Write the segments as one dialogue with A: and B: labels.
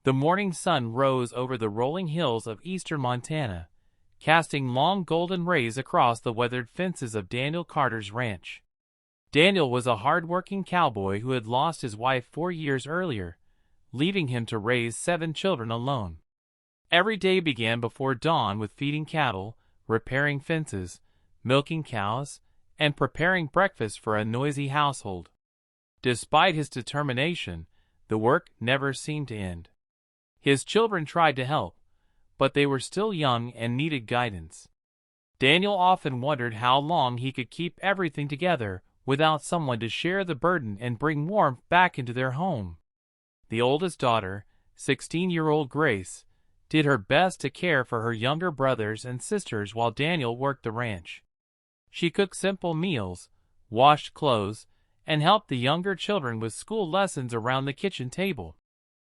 A: The morning sun rose over the rolling hills of eastern Montana, casting long golden rays across the weathered fences of Daniel Carter's ranch. Daniel was a hard-working cowboy who had lost his wife 4 years earlier, leaving him to raise 7 children alone. Every day began before dawn with feeding cattle, repairing fences, milking cows, and preparing breakfast for a noisy household. Despite his determination, the work never seemed to end. His children tried to help, but they were still young and needed guidance. Daniel often wondered how long he could keep everything together without someone to share the burden and bring warmth back into their home. The oldest daughter, 16-year-old Grace, did her best to care for her younger brothers and sisters while Daniel worked the ranch. She cooked simple meals, washed clothes, and helped the younger children with school lessons around the kitchen table.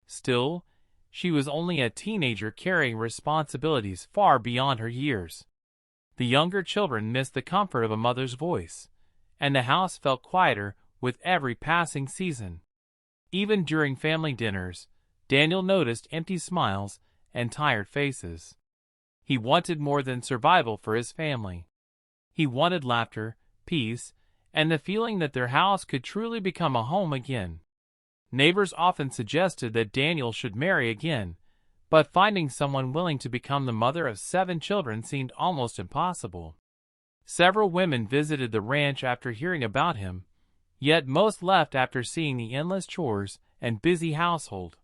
A: Still, she was only a teenager carrying responsibilities far beyond her years. The younger children missed the comfort of a mother's voice, and the house felt quieter with every passing season. Even during family dinners, Daniel noticed empty smiles and tired faces. He wanted more than survival for his family. He wanted laughter, peace, and the feeling that their house could truly become a home again. Neighbors often suggested that Daniel should marry again, but finding someone willing to become the mother of 7 children seemed almost impossible. Several women visited the ranch after hearing about him, yet most left after seeing the endless chores and busy household.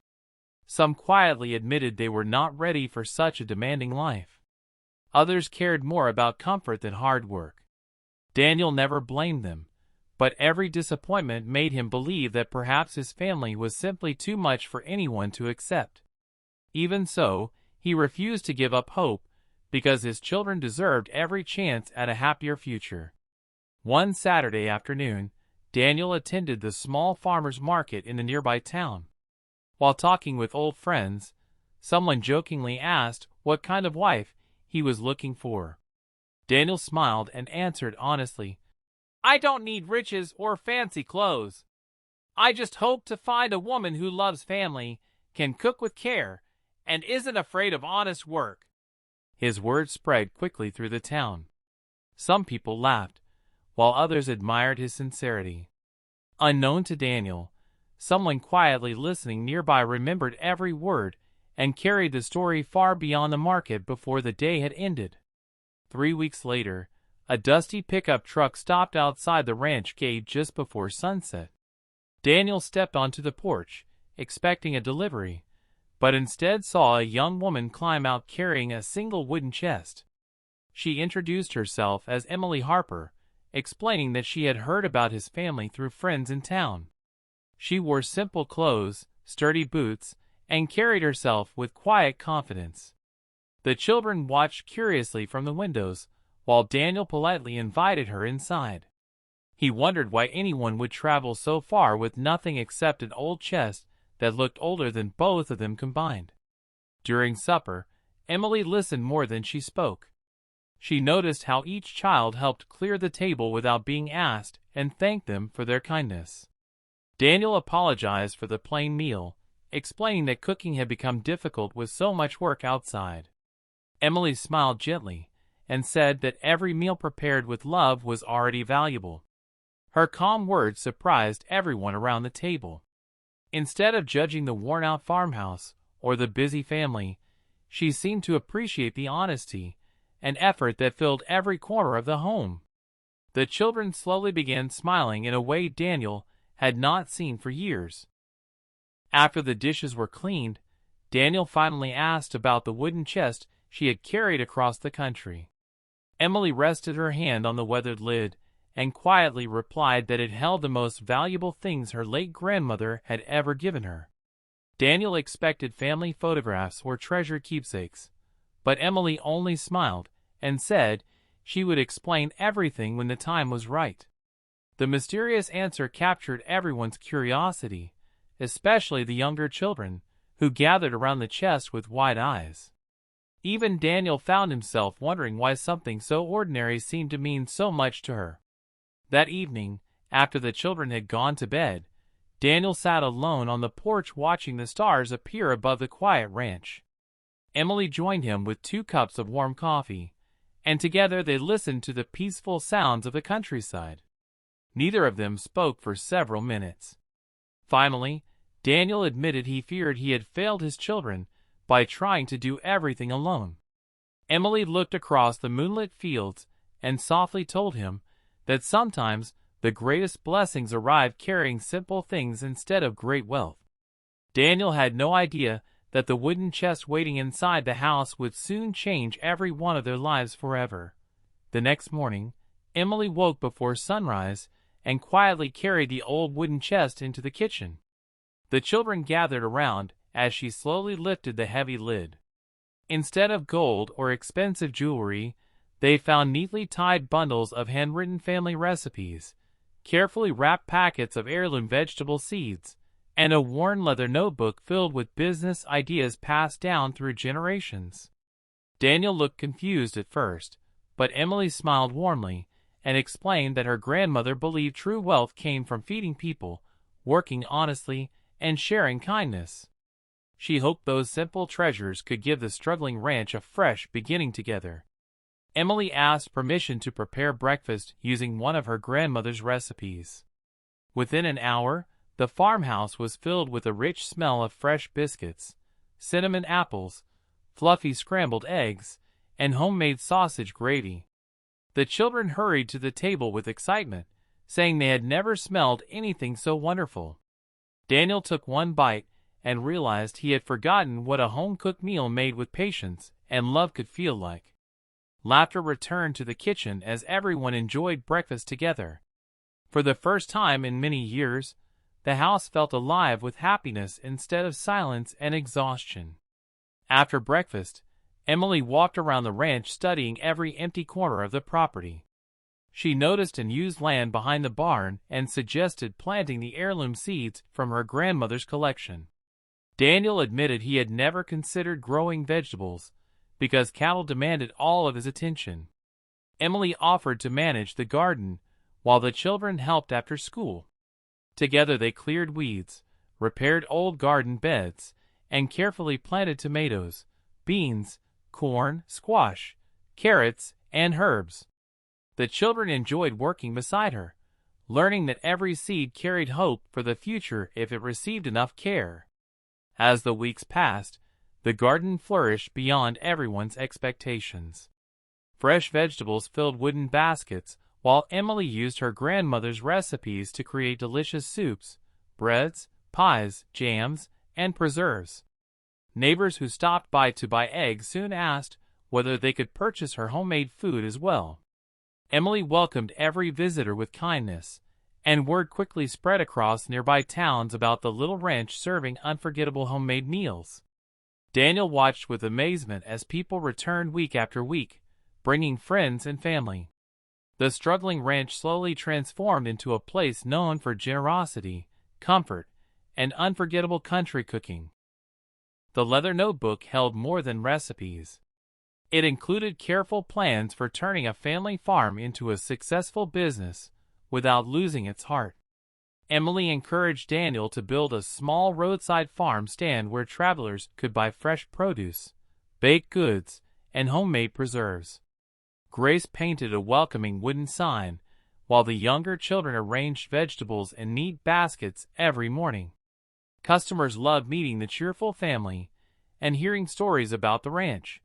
A: Some quietly admitted they were not ready for such a demanding life. Others cared more about comfort than hard work. Daniel never blamed them, but every disappointment made him believe that perhaps his family was simply too much for anyone to accept. Even so, he refused to give up hope, because his children deserved every chance at a happier future. One Saturday afternoon, Daniel attended the small farmers market in the nearby town. While talking with old friends, someone jokingly asked what kind of wife he was looking for. Daniel smiled and answered honestly, "I don't need riches or fancy clothes. I just hope to find a woman who loves family, can cook with care, and isn't afraid of honest work." His words spread quickly through the town. Some people laughed, while others admired his sincerity. Unknown to Daniel, someone quietly listening nearby remembered every word and carried the story far beyond the market before the day had ended. 3 weeks later, a dusty pickup truck stopped outside the ranch gate just before sunset. Daniel stepped onto the porch, expecting a delivery, but instead saw a young woman climb out carrying a single wooden chest. She introduced herself as Emily Harper, explaining that she had heard about his family through friends in town. She wore simple clothes, sturdy boots, and carried herself with quiet confidence. The children watched curiously from the windows, while Daniel politely invited her inside. He wondered why anyone would travel so far with nothing except an old chest that looked older than both of them combined. During supper, Emily listened more than she spoke. She noticed how each child helped clear the table without being asked and thanked them for their kindness. Daniel apologized for the plain meal, explaining that cooking had become difficult with so much work outside. Emily smiled gently and said that every meal prepared with love was already valuable. Her calm words surprised everyone around the table. Instead of judging the worn-out farmhouse or the busy family, she seemed to appreciate the honesty and effort that filled every corner of the home. The children slowly began smiling in a way Daniel had not seen for years. After the dishes were cleaned, Daniel finally asked about the wooden chest she had carried across the country. Emily rested her hand on the weathered lid and quietly replied that it held the most valuable things her late grandmother had ever given her. Daniel expected family photographs or treasured keepsakes, but Emily only smiled and said she would explain everything when the time was right. The mysterious answer captured everyone's curiosity, especially the younger children, who gathered around the chest with wide eyes. Even Daniel found himself wondering why something so ordinary seemed to mean so much to her. That evening, after the children had gone to bed, Daniel sat alone on the porch watching the stars appear above the quiet ranch. Emily joined him with 2 cups of warm coffee, and together they listened to the peaceful sounds of the countryside. Neither of them spoke for several minutes. Finally, Daniel admitted he feared he had failed his children by trying to do everything alone. Emily looked across the moonlit fields and softly told him that sometimes the greatest blessings arrive carrying simple things instead of great wealth. Daniel had no idea that the wooden chest waiting inside the house would soon change every one of their lives forever. The next morning, Emily woke before sunrise and quietly carried the old wooden chest into the kitchen. The children gathered around as she slowly lifted the heavy lid. Instead of gold or expensive jewelry, they found neatly tied bundles of handwritten family recipes, carefully wrapped packets of heirloom vegetable seeds, and a worn leather notebook filled with business ideas passed down through generations. Daniel looked confused at first, but Emily smiled warmly and explained that her grandmother believed true wealth came from feeding people, working honestly, and sharing kindness. She hoped those simple treasures could give the struggling ranch a fresh beginning together. Emily asked permission to prepare breakfast using one of her grandmother's recipes. Within an hour, the farmhouse was filled with a rich smell of fresh biscuits, cinnamon apples, fluffy scrambled eggs, and homemade sausage gravy. The children hurried to the table with excitement, saying they had never smelled anything so wonderful. Daniel took one bite and realized he had forgotten what a home-cooked meal made with patience and love could feel like. Laughter returned to the kitchen as everyone enjoyed breakfast together. For the first time in many years, the house felt alive with happiness instead of silence and exhaustion. After breakfast, Emily walked around the ranch studying every empty corner of the property. She noticed unused land behind the barn and suggested planting the heirloom seeds from her grandmother's collection. Daniel admitted he had never considered growing vegetables because cattle demanded all of his attention. Emily offered to manage the garden while the children helped after school. Together they cleared weeds, repaired old garden beds, and carefully planted tomatoes, beans, corn, squash, carrots, and herbs. The children enjoyed working beside her, learning that every seed carried hope for the future if it received enough care. As the weeks passed, the garden flourished beyond everyone's expectations. Fresh vegetables filled wooden baskets, while Emily used her grandmother's recipes to create delicious soups, breads, pies, jams, and preserves. Neighbors who stopped by to buy eggs soon asked whether they could purchase her homemade food as well. Emily welcomed every visitor with kindness, and word quickly spread across nearby towns about the little ranch serving unforgettable homemade meals. Daniel watched with amazement as people returned week after week, bringing friends and family. The struggling ranch slowly transformed into a place known for generosity, comfort, and unforgettable country cooking. The leather notebook held more than recipes. It included careful plans for turning a family farm into a successful business without losing its heart. Emily encouraged Daniel to build a small roadside farm stand where travelers could buy fresh produce, baked goods, and homemade preserves. Grace painted a welcoming wooden sign, while the younger children arranged vegetables in neat baskets every morning. Customers loved meeting the cheerful family and hearing stories about the ranch.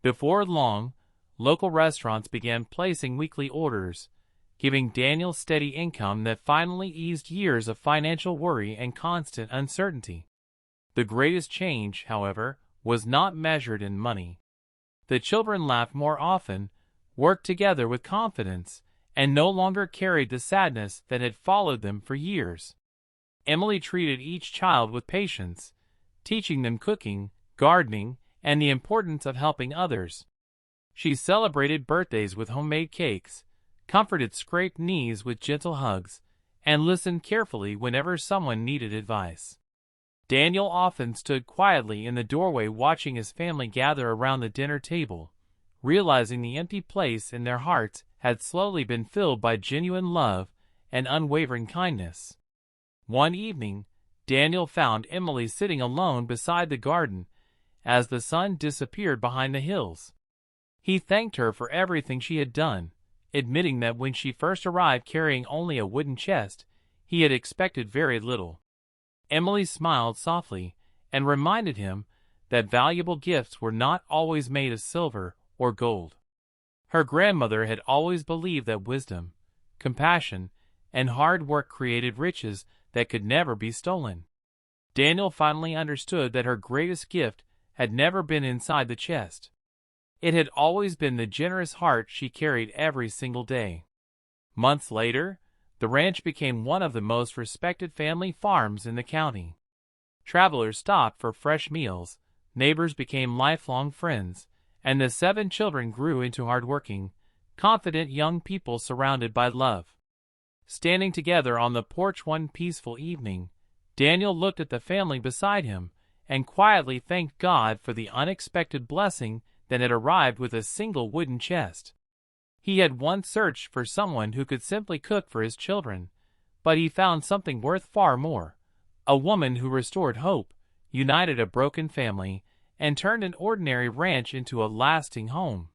A: Before long, local restaurants began placing weekly orders, giving Daniel steady income that finally eased years of financial worry and constant uncertainty. The greatest change, however, was not measured in money. The children laughed more often, worked together with confidence, and no longer carried the sadness that had followed them for years. Emily treated each child with patience, teaching them cooking, gardening, and the importance of helping others. She celebrated birthdays with homemade cakes, comforted scraped knees with gentle hugs, and listened carefully whenever someone needed advice. Daniel often stood quietly in the doorway watching his family gather around the dinner table, realizing the empty place in their hearts had slowly been filled by genuine love and unwavering kindness. One evening, Daniel found Emily sitting alone beside the garden as the sun disappeared behind the hills. He thanked her for everything she had done, admitting that when she first arrived carrying only a wooden chest, he had expected very little. Emily smiled softly and reminded him that valuable gifts were not always made of silver or gold. Her grandmother had always believed that wisdom, compassion, and hard work created riches that could never be stolen. Daniel finally understood that her greatest gift had never been inside the chest. It had always been the generous heart she carried every single day. Months later, the ranch became one of the most respected family farms in the county. Travelers stopped for fresh meals, neighbors became lifelong friends, and the 7 children grew into hardworking, confident young people surrounded by love. Standing together on the porch one peaceful evening, Daniel looked at the family beside him and quietly thanked God for the unexpected blessing that had arrived with a single wooden chest. He had once searched for someone who could simply cook for his children, but he found something worth far more: a woman who restored hope, united a broken family, and turned an ordinary ranch into a lasting home.